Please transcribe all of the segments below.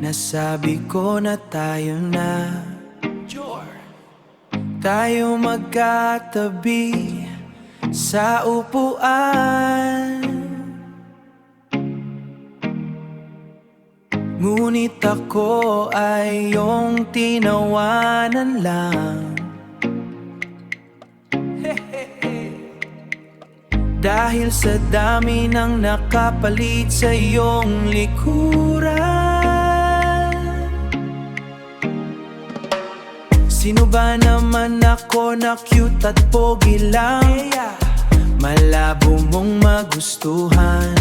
nasabi ko na tayo na. Tayo magkatabi sa upuan, ngunit ako ay iyong tinawanan lang. Dahil sa dami ng nakapalit sa iyong likuran. Sino ba naman ako na cute at pogi lang? Malabo mong magustuhan,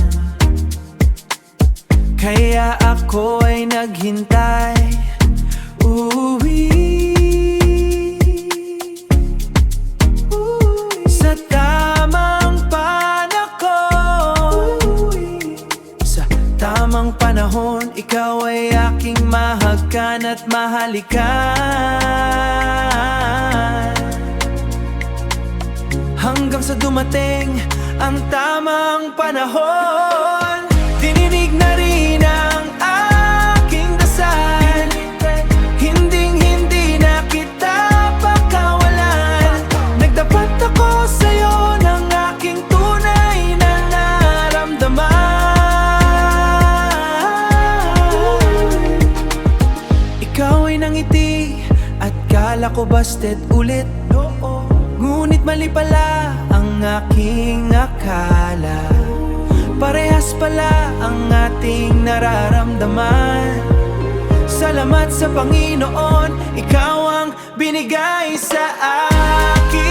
kaya ako ay naghintay. Sa tamang panahon, sa tamang panahon, ikaw ay aking mahagkan at mahalikan. Hanggang sa dumating ang tamang panahon, dininig na rin ang aking dasal. Hinding-hindi na kita pakawalan. Nagdapat ako sa'yo ng aking tunay na naramdaman. Ikaw ay nangiti at kala ko busted ulit. Ngunit mali pala ang aking akala. Parehas pala ang ating nararamdaman. Salamat sa Panginoon, ikaw ang binigay sa akin.